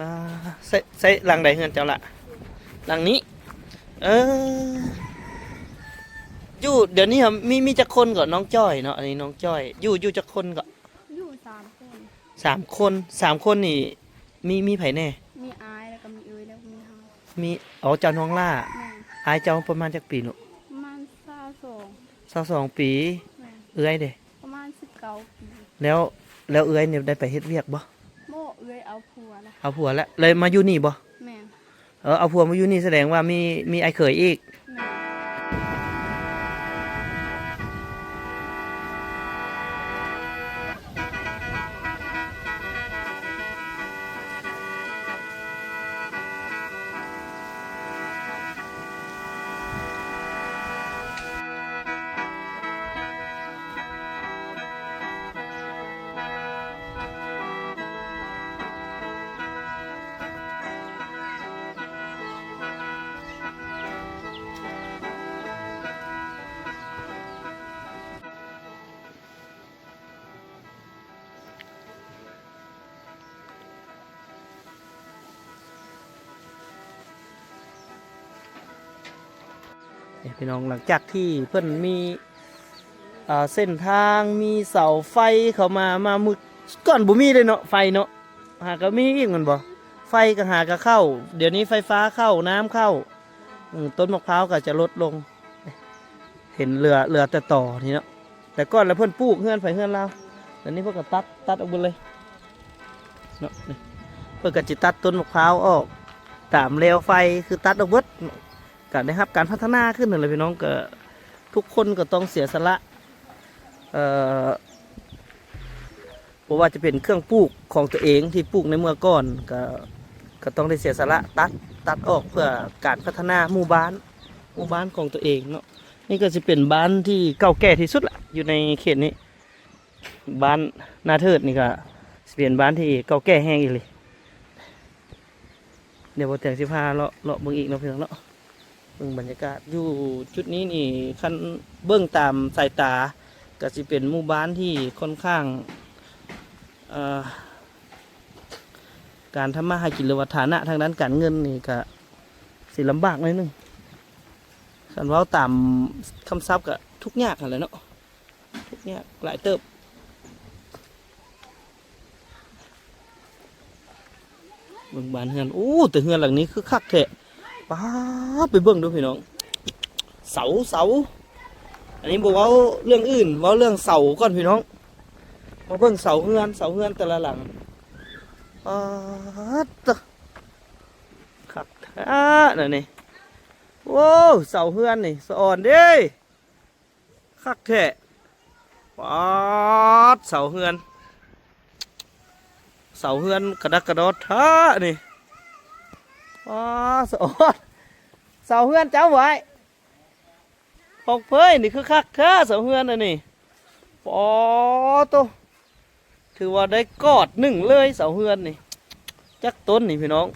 อ่าใส่หลังใดเฮือนเจ้าละหลังนี้เอออยู่เดี๋ยวนี้ครับมีจักคนก่อนน้องจ้อยเนาะอันนี้น้องจ้อยอยู่จักคนก่อนอยู่3 คนสามคนนี่มีไผแน่มีอายแล้วก็มีเอ๋ยแล้วก็มีเฮามีอ๋อเจ้าน้องล่าแม่อายเจ้าประมาณจักปีเนาะประมาณ22 ปีแม่เอื้อยเด้ประมาณ19 ปีแล้วเอื้อยเนี่ยได้ไปเฮ็ดเวียกบ่โมเอ๋ยเอาผัวละเอาผัวแล้วเลยมาอยู่นี่บ่แม่เอาผัวมาอยู่นี่แสดงว่ามีไอ้เขยอีกแม่เนี่ยพี่น้องหลังจากที่เพิ่นมีเส้นทางมีเสาไฟเข้ามามืดก่อนบ่มีเลยเนาะไฟเนาะหาก็มีอีกมันบ่ไฟก็หาก็เข้าเดี๋ยวนี้ไฟฟ้าเข้าน้ำเข้าต้นมะพร้าวก็จะลดลงเห็นเรือแต่ต่อนี่เนาะแต่ก่อนแล้วเพิ่นปลูกเฮือนไผเฮือนเราเดี๋ยวนี้เพิ่นก็ตัดออกหมดเลยเนาะนี่เพิ่นก็จิตัดต้นมะพร้าวออกตามแนวไฟคือตัดออกเบิดก็ได้รับการพัฒนาขึ้นเลยพี่น้องก็ทุกคนก็ต้องเสียสละเพราะว่าจะเป็นเครื่องปลูกของตัวเองที่ปลูกในเมื่อก่อนก็ต้องได้เสียสละตัดออกเพื่อการพัฒนาหมู่บ้านของตัวเองเนาะนี่ก็จะเป็นบ้านที่เก่าแก่ที่สุดละอยู่ในเขตนี้บ้านนาเทิดนี่ก็จะเป็นบ้านที่เก่าแก่แห้งอีกเลยเดี๋ยวพอแต่งสิพาเลาะเบิ่งอีกเนาะพี่น้องเนาะเบิ่งบรรยากาศอยู่จุดนี้นี่คันเบิ่งตามสายตาก็จะเป็นหมู่บ้านที่ค่อนข้างการทำมาหากินหรือว่าฐานะทางด้านการเงินนี่ก็สิลำบากหน่อยนึงคันว่าตามคำศัพท์ก็ทุกยากอะไรเนาะทุกยากหลายเติบเบิ่งบ้านเฮือนโอ้แต่เฮือนหลังนี้คือคักแท้ป้าไปเบิ่งดูพี่น้องเสาอันนี้บอกว่าเรื่องอื่นว่าเรื่องเสาก่อนพี่น้องมาเบิ่งเสาเฮือนแต่ละหลังตะคักแท้น่ะนี่โว้เสาเฮือนนี่สะอ่อนเด้คักแท้ป๊าดเสาเฮือนกระดักกระดอดท่านี่ป๊าดสะอ่อนเสาเฮือนเจ้าไว้หกเพยนี่คือคักแท้เสาเฮือนน่ะนี่ป๊อโตถือว่าได้กอดหนึ่งเลยเสาเฮือนนี่จักต้นนี่พี่น้อง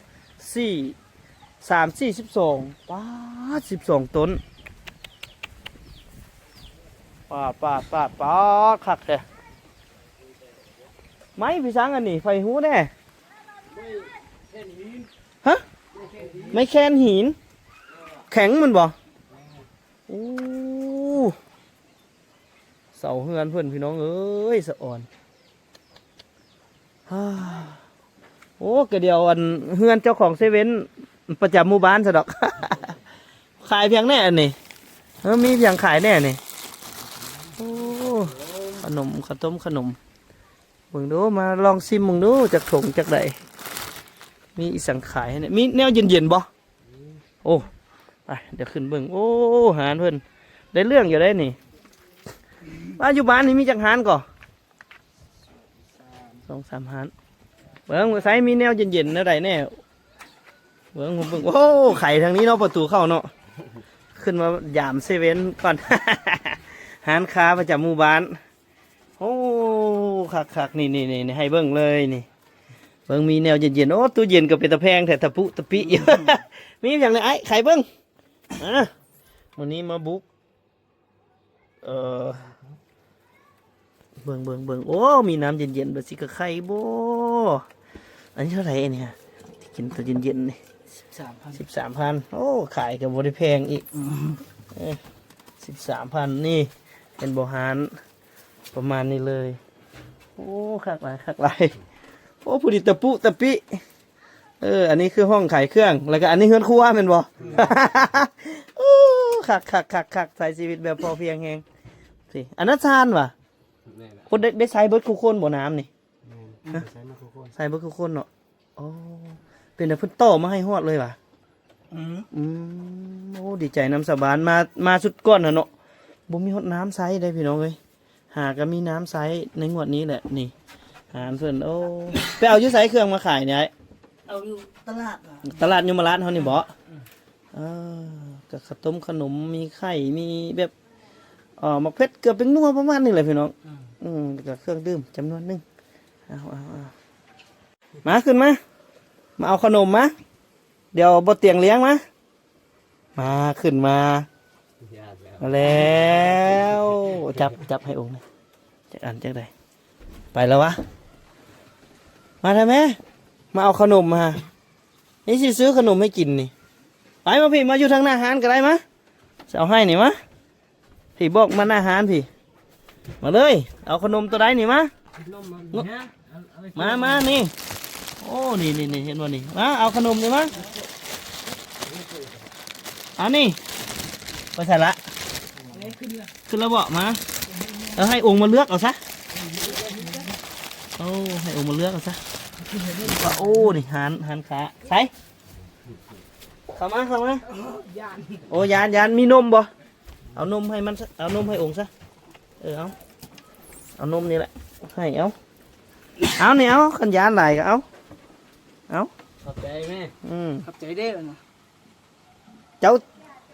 12ป้า12 ต้นป้าคักแท้ไม้พี่ช้างอันนี้ไฟหูแน่ฮะไม่แคนหินแข็งมันบ่โอ้เสาเฮือนเพื่อนพี่น้องเอ้ยสะอ่อนโอ้กระเดียวอันเฮือนเจ้าของเซเว่นประจำหมู่บ้านซะดอก ขายเพียงแน่อันนี้มีเพียงขายแน่นี่โอ้ขนมข้าวต้มขนมมึงดูมาลองซิมมึงดูจากถงจากใดมีอีสังขายเนี่ยมีแนวเย็นบ่โอ้ไปเดี๋ยวขึ้นเบิ่งโอ้หารเพิ่นได้เรื่องอยู่ได้นี่ว่าอยู่บ้านนี่มีจักหารก่อ2-3 หารเบิ่งไซมีแนวเย็นๆนะใดแน่เบิ่งผมเบิ่งโอ้ไข่ทางนี้เนาะประตูเข้าเนาะขึ้นมายามเซเว่นก่อน หารค้าประจำหมู่บ้านโอ้คักนี่ให้เบิ่งเลยนี่เบิ่งมีแนวเย็นๆโอ้ตู้เย็นก็เป็นตะแพงแต่ตะปุตะปิอยู่ มีอย่างไรไอ้ไข่เบิ่งวันนี้มาบุกเบิ่งโอ้มีน้ำเย็นๆแบบสิกะไข่บ่อันนี้เท่าไหร่เนี่ย กินตัวเย็นๆนี่ 13,000โอ้ขายกับบริแพงอีก13,000นี่เป็นโบหารประมาณนี้เลยโอ้คักหลายโอ้ผู้ดีตะปุตะปิอันนี้คือห้องขายเครื่องแล้วก็อันนี้เฮือนครัวแม่นบ่ โอ้คักใช้ชีวิตแบบพอเพียงแฮงสิอันนั้นซานว่ะคนได้ใช้เบิดคู่คนบ่น้ำนี่ใช้เบิดคู่คนเนาะโอ้เป็นแต่เพิ่นต่อมาให้ฮอดเลยว่ะโอ้ดีใจน้ำสาบานมาสุดก้อนน่ะเนาะบ่มีฮอดน้ำใช้ได้พี่น้องเอ้ยหาก็มีน้ำใช้ในงวดนี้แหละนี่หารเพิ่นโอ้ไปเอาอยู่ไสเครื่องมาขายเนี่ย เอาอยู่ตลาด ตลาดยมราชเฮานี่บ่กับข้าวต้มขนมมีไข่มีแบบมะเพ็ดเกือบเป็นนัวประมาณนี้แหละพี่น้องกับเครื่องดื่มจำนวนหนึงเอามาขึ้นมาเอาขนมมาเดี๋ยวบ่เตียงเลี้ยงมาขึ้นมาแล้วจับให้องค์จักอันจักใดไปแล้ววะมาทำไมมาเอาขนมมานี่สิซื้อขนมให้กินนี่ไปมาพี่มาอยู่ทางหน้าหานก็ได้มะจะเอาให้นี่มะพี่บอกมาหน้าหานพี่มาเลยเอาขนมตัวใดนี่มะมานี่โอ้นี่เห็นบ่นี่มาเอาขนมนี่มะเอานี่ไปใส่ละขึ้นแล้วบอกมาให้องค์มาเลือกเอาซะโอ้ให้องค์มาเลือกเอาซะว่าโอ้นี่หันขาใส่เข้ามาโอ้ยานมีนมบ่เอานมให้มันเอานมให้องค์ซะเอานมนี่แหละให้เอานี่เอาขันยานไหลก็เอาขอบใจแม่ขอบใจเด้อนะ เจ้า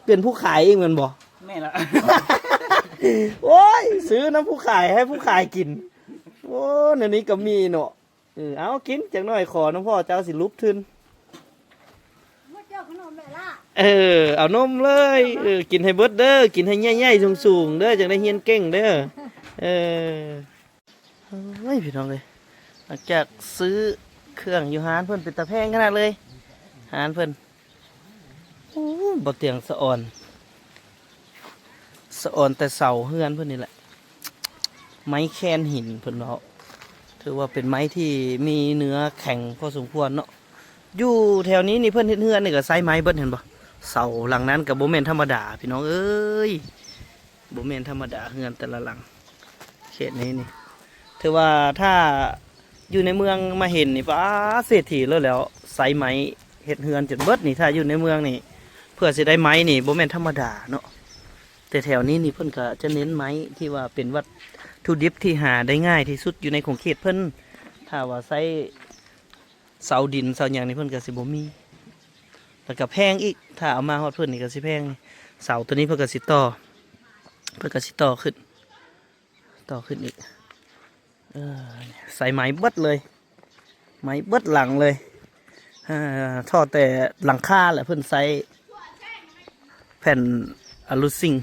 เป็นผู้ขายเองเหมือนบ่ แม่ละ โอ้ยซื้อน้ำผู้ขายให้ผู้ขายกินโอ้ในนี้ก็มีเนาะเอากินจังหน่อยขอน้องพ่อเจ้าสิลุบทึนเอานมเลยกินให้เบิดเด้อกินให้ใหญ่ๆสูงๆเด้อจังได้เฮียนเก่งเด้อเฮ้ยพี่น้องเลยหลังจากซื้อเครื่องอยู่หานเพิ่นเป็นตะแพงขนาดเลยหานเพิ่นโอ้บ่เตียงสะอ่อนแต่เสาเฮือนเพิ่นนี่แหละไม้แคนหินเพิ่นเนาะถือว่าเป็นไม้ที่มีเนื้อแข็งพอสมควรเนาะอยู่แถวนี้นี่เพิ่นเฮ็ดเฮือนนี่ก็ใช้ไม้เบิดเห็นบ่เสาหลังนั้นก็บ่แม่นธรรมดาพี่น้องเอ้ยบ่แม่นธรรมดาเฮือนแต่ละหลังเขตนี้นี่ถือว่าถ้าอยู่ในเมืองมาเห็นนี่ป้าเศรษฐีแล้วใช้ไม้เฮ็ดเฮือนจนเบิดนี่ถ้าอยู่ในเมืองนี่เพื่อสิได้ไม้นี่บ่แม่นธรรมดาเนาะแต่แถวนี้นี่เพิ่นก็จะเน้นไม้ที่ว่าเป็นวัตถุดิบที่หาได้ง่ายที่สุดอยู่ในของเขตเพิ่นถ้าว่าใช้เสาดินเสาหยังนี่เพิ่นก็สิบ่มีแล้วก็แพงอีกถ้าเอามาฮอดเพิ่นนี่ก็สิแพงเสาตัวนี้เพิ่นก็สิต่อขึ้นอีกใส่ไม้เบิดเลยไม้เบิดหลังเลยท่อแต่หลังคาแหละเพิ่นใส่แผ่นอลูซิง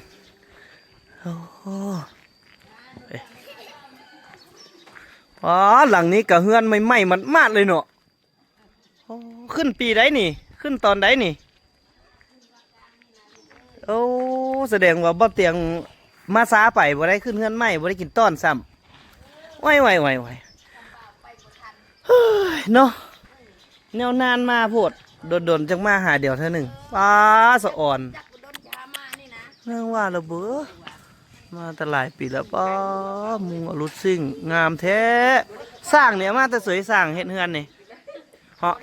หลังนี้กับเฮือนใหม่ๆมันมากเลยเนาะขึ้นปีใดนี่ขึ้นตอนใดนี่โอ้แสดงว่าบ่เตียงมาซาไปบ่ได้ขึ้นเฮือนใหม่บ่ได้กินต้อนซ้ำไว้เนาะแนวนานมาโพดโดนจังมาหาเดียวเท่านึงป้าสะอ่อนเรื่องว่าระเบ้อมาแต่หลายปีแล้วป้ามุงอรุณซิ่งงามแท้สร้างเนี่ยมาแต่สวยสร้างเฮ็ดเฮือนนี่เหาะ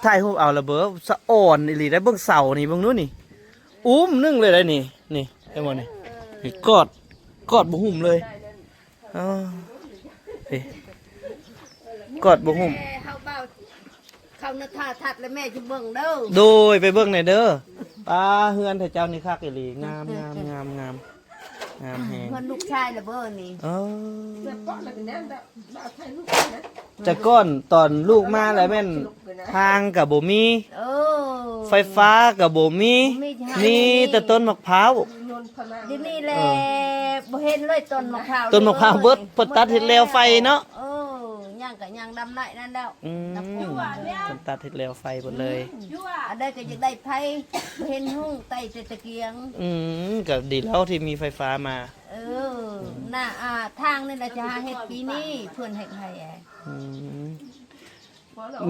ถ่ายรูปเอาระเบ้อสะอ่อนอีหลีได้เบิ่งเสานี่เบิ่งนู้นนี่นึ่งเลยได้นี่ไอ้หมอนี่กอดบ่หุ่มเลยกอดบ่หุ่มเขาหน้าท่าทัดแล้วแม่จะเบิ่งเด้อโดยไปเบิ่งหน่อยเด้อป้าเฮือนแต่เจ้านี่คักอีหลีงามแฮงเพิ่นลูกชายละเบ้อนี่จะก้อนตอนลูกมาแล้วแม่นทางกับบ่มีไฟฟ้ากับบ่มีแต่ต้นมะพร้าวที่นี่แหละบ่เห็นเลยต้นมะพร้าวเบิดตัดเฮ็ดแล้วไฟเนาะยัง างกับย่างดำไหนนั่นแล้ว เพิ่นตัดเฮ็ดแล้วไฟหมดเลย อันใดก็อยากได้ไผเห็นหุ้งไต่ตะเกียง ก็ดีแล้วที่มีไฟฟ้ามา หน้าทางนี่แหละจะหาเฮ็ดปีนี้เพิ่นเฮ็ดให้อืม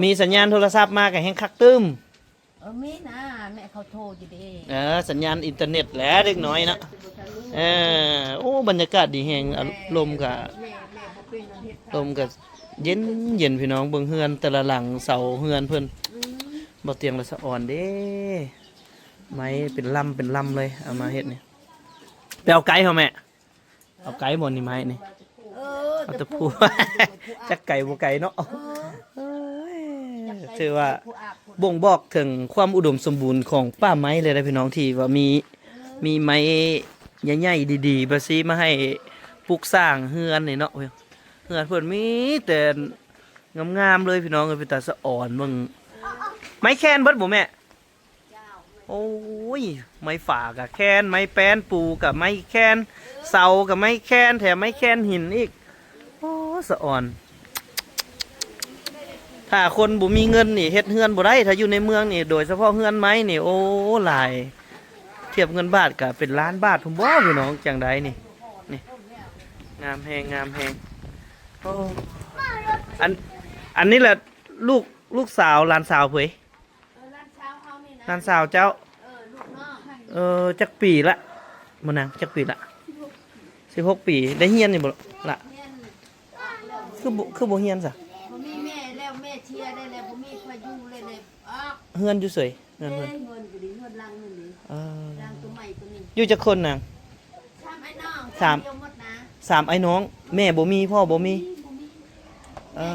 มีสัญญาณโทรศัพท์มาก็แฮงคักตึม มีนะแม่เขาโทรอยู่เด้ สัญญาณอินเทอร์เน็ตแหละเด็กน้อยเนาะโอ้บรรยากาศดีแฮงลมก็ แม่บ่เป็นอันเฮ็ด ลมก็เย็นเย็นพี่น้องเบิ่งเฮือนแต่ละหลังเสาเฮือนเพิ่นบ่เตียงละสะอ่อนเด้ไม้เป็นลำเป็นลำเลยเอามาเฮ็ดนี่ไปเอาไก่เฮาแม่เอาไก่บ่นี่ไม้นี่เอาตะพูจักไก่บ่ไก่เนาะถือว่าบ่งบอกถึงความอุดมสมบูรณ์ของป่าไม้เลยนะพี่น้องที่ว่ามีไม้ใหญ่ๆดีๆบ่ซิมาให้ปลูกสร้างเฮือนนี่เนาะเฮือนเพิ่นมีแต่งามๆเลยพี่น้องเอ้ยเป็นตาสะอ่อนเบิ่งไม้แคนเบิดบ่แม่โอ้ยไม้ฝากับแคนไม้แป้นปูกับไม้แคนเสากับไม้แคนแถมไม้แคนหินอีกโอ้สะอ่อนถ้าคนบ่มีเงินนี่เฮ็ดเฮือนบ่ได้ถ้าอยู่ในเมืองนี่โดยเฉพาะเฮือนไม้นี่โอ้หลายเทียบเงินบาทก็เป็นล้านบาทพุ่นบ่พี่น้องจังไดนี่งามแฮงงามแฮงโอ้อันนี้แหละลูกสาวหลานสาวเผย ร้านเช้าเฮานี่นะ หลานสาวเจ้า ลูกน้อง จักปีละมื้อนางจักปีละ16ปีได้เฮียนนี่บ่ล่ะ เรียน คือบ่เฮียนซะ บ่มีแม่แล้วแม่เชียร์ได้แล้วบ่มีพายุเลยเฮือนอยู่เสยเฮือน เงิ เพิ่น นอยู่ดีเงินลังเงินดีลังตัวใหม่ตัวนี้ อยู่จักคนนาง ทำไอ้น้อง สาม เดียวหมดนะ 3ไอ้น้องแม่บ่มีพ่อบ่มีอา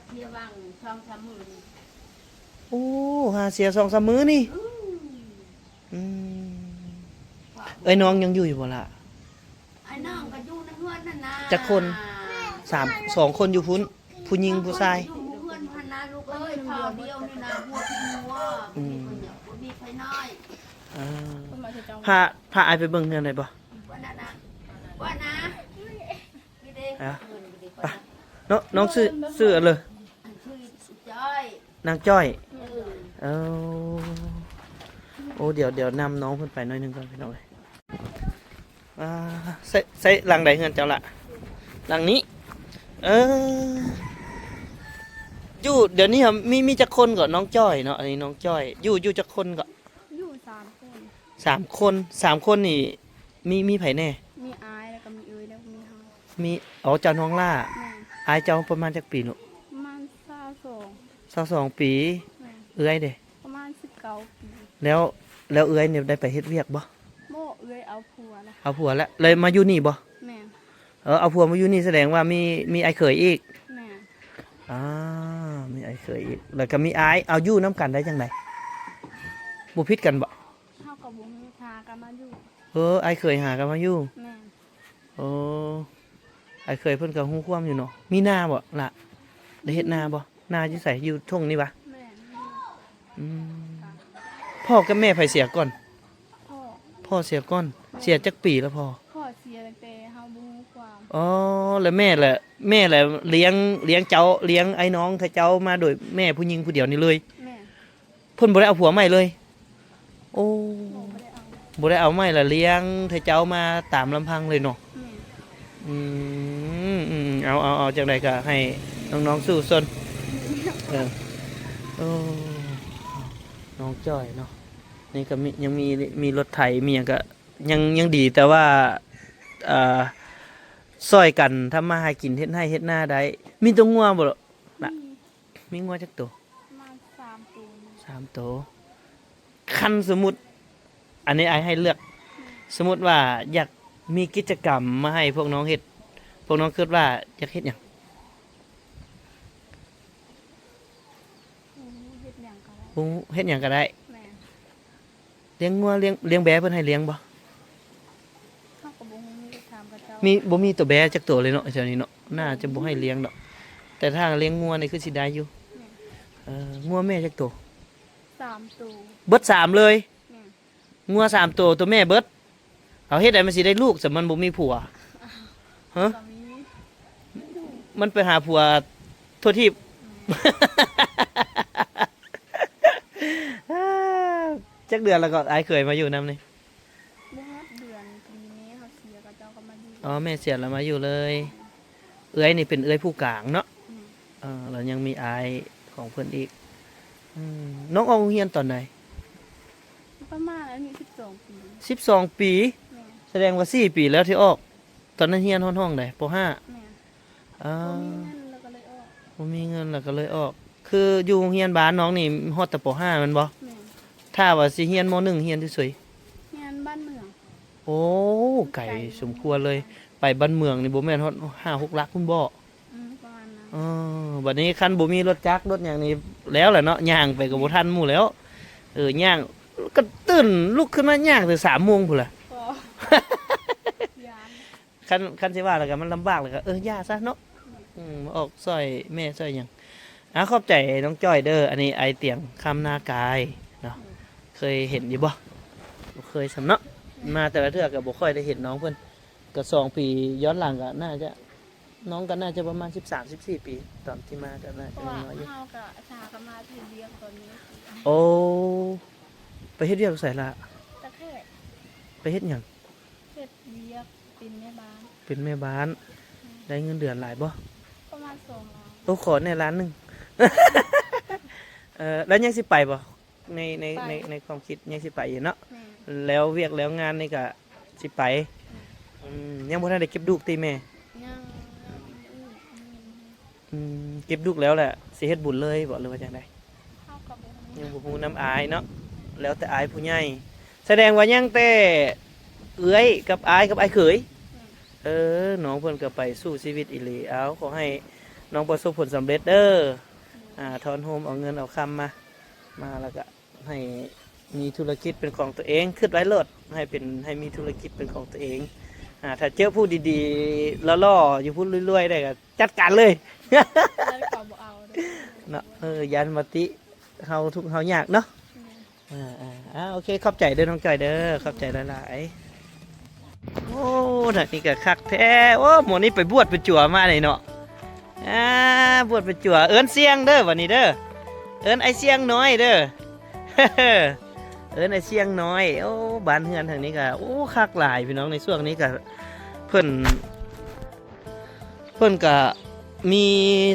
เชียร์วังช่อง3 มื้อนี่ โอ้หาเสีย2-3มื้อนี่ไอ้น้องยังอยู่บ่ล่ะ ไอ้น้องก็อยู่ในเฮือนนั่นนะ จักคน 2คนอยู่พุ่นผู้หญิงผู้ชาย อยู่เฮือนพันนาลูกเอ้ยข้าวเดียวนี่นะหัวที่หัวบ่มีไผน้อย พาอายไปเบิ่งเฮือนได้บ่ ว่านะพี่เด้ ไปน้องซื้ออันเลย ชื่อจ้อย นางจ้อยเอาโอ้เดี๋ยวนำน้องเพิ่นไปหน่อยหนึงก่อนพี่น้องเอ้ยใส่หลังใดเฮือนเจ้าล่ะหลังนี้อยู่เดี๋ยวนี้ครับมีจักคนก่อนน้องจ้อยเนาะอันนี้น้องจ้อยอยู่จักคนก่อน อยู่3 คน 3 คนนี่มีไผแน่ มีอายแล้วก็มีเอ้ยแล้วก็มีเฮา มีเจ้าน้องล่า แม่ อายเจ้าประมาณจักปีเนาะ ประมาณ22ปี แม่ เอื้อยเด้ ประมาณ19 ปี แล้วเอื้อยเนี่ยได้ไปเฮ็ดเวียกบ่ โมเอ้ยเอาผัวนะ เอาผัวแล้วเลยมาอยู่นี่บ่ แม่ เอาผัวมาอยู่นี่แสดงว่ามีไอ้เขยอีก แม่ มีไอ้เขยอีกแล้วก็มีอ้ายเอาอยู่น้ำกันได้จังไดบ่ผิดกันบ่ เฮากับบ่มีทากันมาอยู่ ไอ้เขยหากันมาอยู่ แม่ ไอ้เขยเพิ่นก็ฮู้ความอยู่เนาะมีนาบ่ล่ะได้เฮ็ดนาบ่นาอยู่ไสอยู่ทุ่งนี่บ่ แม่ พ่อกับแม่ไผเสียก่อน พ่อ เสียก่อนเสียจักปีแล้วพ่อ เสียตั้งแต่เฮาบ่ฮู้ความ แล้วแม่แหละเลี้ยงเจ้าเลี้ยงไอ้น้องถ้าเจ้ามาโดยแม่ผู้หญิงผู้เดียวนี่เลย แม่ เพิ่นบ่ได้เอาผัวใหม่เลย โอ้ บ่ได้เอาบ่ได้เอาใหม่ละเลี้ยงถ้าเจ้ามาตามลำพังเลยเนาะ แม่ เอาจังไดก็ให้น้องๆสู้ซนโอ้น้องจ้อยเนาะนี่ก็ยังมีรถไถมีหยังก็ยังดีแต่ว่าซอยกันทำมาหากินเฮ็ดให้เฮ็ดหน้าได้มีตัวงัวบ่ล่ะน่ะมีงัวจักตัว ประมาณ3 ตัว 3ตัวคันสมมุติอันนี้ไอ้ให้เลือก สมมุติว่าอยากมีกิจกรรมมาให้พวกน้องเฮ็ดพวกน้องคิดว่าอยากเฮ็ดหยัง เฮ็ดหยังก็ได้ เฮ็ดหยังก็ได้ แม่ เลี้ยงงัวเลี้ยงแบะเพิ่นให้เลี้ยงบ่ เฮาก็บ่ฮู้มีถามกับเจ้า บ่มีตัวแบะจักตัวเลยเนาะแถวนี้เนาะน่าจะบ่ให้เลี้ยงดอกแต่ถ้าเลี้ยงงัวนี่คือสิได้อยู่งัวแม่จักตัว 3 ตัว เบิด3เลย แม่ งัว3ตัวตัวแม่เบิดเอาเฮ็ดได้มันสิได้ลูกสำมันบ่มีผัวฮะ ก็มี มันไปหาผัวทั่วทีป จักเดือนแล้วก็ไอ้เคยมาอยู่น้ำนี่ บ่ฮอดเดือนปีนี้เขาเสียกับเจ้าก็มาอยู่ อ๋อแม่เสียแล้วมาอยู่เลย เอ้ยนี่เป็นเอ้ยผู้กลางเนาะ อืม แล้วยังมีอายของเพื่อนอีกน้องออกโรงเรียนตอนไหน ประมาณอายุ12 ปี 12 ปี แม่ แสดงว่า4 ปีแล้วที่ออก ตอนนั้นเรียนห้องไหนป .5 แม่ อ่า บ่มีเงินแล้วก็เลยออกบ่มีเงินแล้วก็เลยออก คืออยู่โรงเรียนบ้านน้องนี่ฮอดแต่ป .5 แมันบ่ แม่ ถ้าว่าสิเรียนม .1 เรียนที่สวย งานบ้านเมือง โอ้ไก่สมควรเลย ไปบ้านเมืองนี่บ่แม่นฮอด5-6 ลักคุณบ่ ประมาณนั้น อ๋อบัดนี้คันบ่มีรถจักรรถหยังนี่แล้วแหละเนาะย่างไปก็บ่ทันหมู่แล้วย่างก็ตื่นลุกขึ้นมาย่างแต่3 โมงพุ่นล่ะ ก็ยาม คันสิว่าแล้วก็มันลำบากแล้วก็ย่าซะเนาะมาออกซอยแม่ซอยหยังขอบใจน้องจ้อยเด้ออันนี้ไอเตียงคำนากายเนาะเคยเห็นอยู่บ่เคยสำเนาะมาแต่ละเทื่อก็บ่ค่อยได้เห็นน้องเพิ่นก็2 ปีย้อนหลังก็น่าจะน้องก็น่าจะประมาณ13-14 ปีตอนที่มาก็น่า เพ จะ ราะว่า น้อยอยู่ เฮาก็สากันมาที่เรียกตอนนี้ โอ้ไปเฮ็ดเวียกใส่ละ ตะแค่ ไปเฮ็ดหยัง เฮ็ดเรียกเป็นแม่บ้าน เป็นแม่บ้านได้เงินเดือนหลายบ่ ประมาณ2ล้าน โอ้ขอในร้านหนึง แล้วยังสิไปบ่ในความคิดยังสิไปอยู่เนาะ แม่ แล้วเวียกแล้วงานนี่ก็สิไปยังบ่ทันได้เก็บลูกติแม่ ยัง เก็บลูกแล้วแหละสิเฮ็ดบุญเลยบ่หรือว่าจังได เฮาก็บ่มี ยังบ่ฮู้น้ำอายเนาะแล้วแต่อายผู้ใหญ่แสดงว่ายังแต่เอื้อยกับอายกับอายเขยน้องเพิ่นก็ไปสู้ชีวิตอีหลีเอาขอให้น้องประสบผลสำเร็จเด้อทอนโฮมเอาเงินเอาคำมาแล้วก็ให้มีธุรกิจเป็นของตัวเองคิดไว้เลิศให้มีธุรกิจเป็นของตัวเองถ้าเจอผู้ดีๆล่อๆอยู่พูดรวยๆได้ก็จัดการเลย แล้วก็บ่เอาเด้อ เนาะยันมาติเฮาทุกข์เฮายากเนาะโอเคขอบใจเด้อน้องจอยเด้อขอบใจหลายๆโอ้น่ะนี่ก็คักแท้โอ้หมอนี่ไปบวชไปจั่วมาเลยเนาะบวชไปจั่วเอิ้นเสียงเด้อวันนี้เด้อเอิ้นไอเสียงน้อยเด้อ เอิ้นไอเสียงน้อยโอ้บ้านเฮือนทางนี้ก็โอ้คักหลายพี่น้องในช่วงนี้ก็เพิ่นก็มี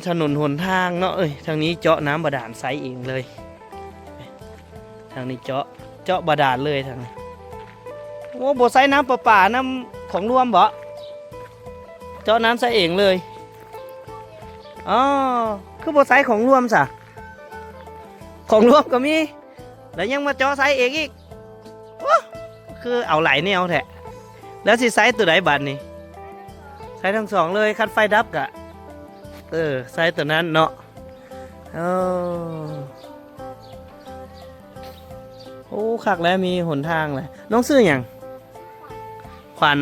ถนนหนทางเนาะทางนี้เจาะน้ำบาดาลใสเองเลยทางนี้เจาะบาดาลเลยทางนี้โอ้บ่ใส่น้ำประปาน้ำของรวมบ่เจาะน้ำใสเองเลยอ๋อคือบ่ใส่ของรวมซะของรวมก็มีแล้วยังมาเจาะใสเองอีกโอ้คือเอาไหลแนวแท้แล้วสิใส่ตัวไหนบัดนี้ใส่ทั้งสองเลยคันไฟดับกะใส่ตัวนั้นเนาะโอ้คักแล้วมีหนทางเลยน้องซื้อหยังขวัญ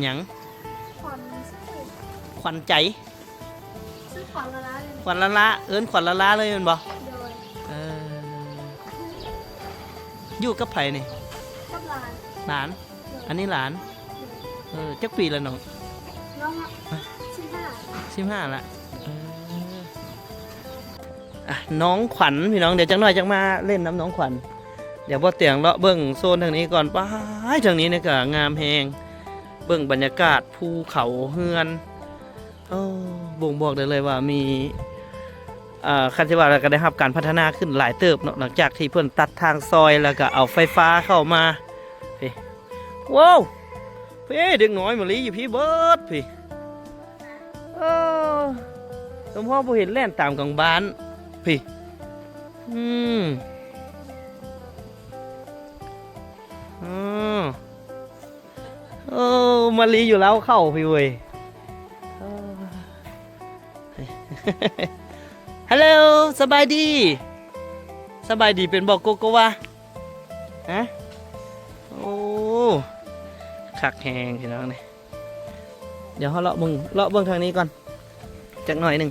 หยัง ขวัญซื้อ ขวัญใจ ซื้อขวัญละล้านเลย ขวัญละละเอิ้นขวัญละละเลยแมันบ่ โดย อยู่กับไผนี่ กับหลาน หลาน อันนี้หลานจักปีแล้วน้อง น้อง15 15ละน้องขวัญพี่น้องเดี๋ยวจังหน่อยจังมาเล่นน้ำน้องขวัญเดี๋ยวพอเตียงเลาะเบิ่งโซนทางนี้ก่อนป้ายทางนี้เนี่ยก็งามแฮงเบิ่งบรรยากาศภูเขาเฮือนบ่งบอกได้เลยว่ามีคันที่ว่าเราก็ได้รับการพัฒนาขึ้นหลายเติบเนาะหลังจากที่เพิ่นตัดทางซอยแล้วก็เอาไฟฟ้าเข้ามาพี่ว้าวพี่เด็กน้อยมาลีอยู่พี่เบิร์ดพี่สมพ่อผู้เห็นแล่นตามกลางบ้านพี่มาลีอยู่แล้วเข้าพี่เว้ยฮัลโหลสบายดีเป็นบอกโกโกวาฮะโอ้คักแหงพี่น้องนี่เดี๋ยวเขาเลาะเบิ่งทางนี้ก่อนจักหน่อยหนึ่ง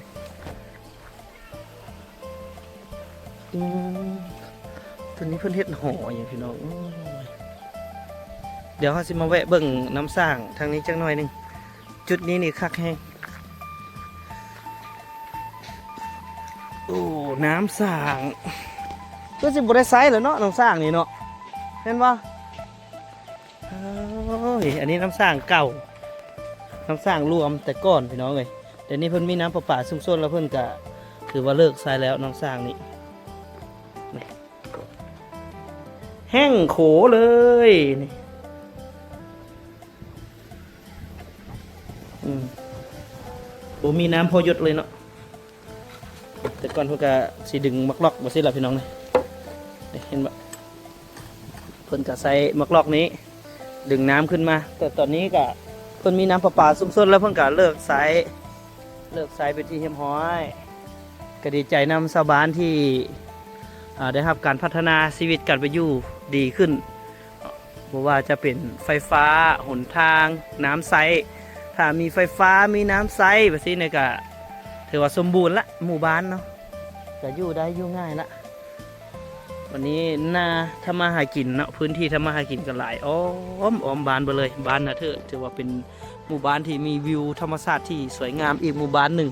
ตัวนี้เพิ่นเฮ็ดหออย่างพี่น้องเดี๋ยวเขาสิมาแวะเบิ่งน้ำสร้างทางนี้จักหน่อยหนึ่งจุดนี้นี่คักแหง โอ้น้ำสร้างก็สิบ่ได้ไซส์แล้วเนาะน้ำสร้างนี่เนาะเห็นบ่โอ้ยอันนี้น้ำสร้างเก่าน้ำสร้างรวมแต่ก่อนพี่น้องเอ้ยเดี๋ยวนี้เพิ่นมีน้ำประปาซุ่มๆแล้วเพิ่นก็ถือว่าเลิกใช้แล้วน้ำสร้างนี่แห้งโขเลยนี่บ่มีน้ำพอหยดเลยเนาะแต่ก่อนเพิ่นก็สิดึงมักลอกบ่สิล่ะพี่น้องนี่เห็นบ่เพิ่นก็ใส่มักลอกนี้ดึงน้ำขึ้นมาแต่ตอนนี้ก็เพิ่นมีน้ำประปาซุ่มๆแล้วเพิ่นก็เลิกใช้เป็นที่เรียบร้อยก็ดีใจนำชาวบ้านที่ได้รับการพัฒนาชีวิตการไปอยู่ดีขึ้นเพราะว่าจะเป็นไฟฟ้าหนทางน้ำใสถ้ามีไฟฟ้ามีน้ำใสแบบนี้เนี่ยก็ถือว่าสมบูรณ์ละหมู่บ้านเนาะจะอยู่ได้อยู่ง่ายละวันนี้นาทำมาหากินเนาะพื้นที่ทำมาหากินกันหลายอ้อมบ้านไปเลยบ้านนะเธอถือว่าเป็นหมู่บ้านที่มีวิวธรรมชาติที่สวยงามอีกหมู่บ้านหนึ่ง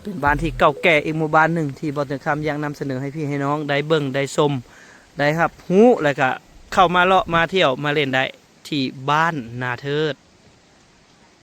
เป็นบ้านที่เก่าแก่อีกหมู่บ้านหนึ่งที่บ่ถึงคำยังนำเสนอให้พี่ให้น้องได้เบิ่งได้ชมได้ครับฮู้แล้วก็เข้ามาเลาะมาเที่ยวมาเล่นได้ที่บ้านนาเทิด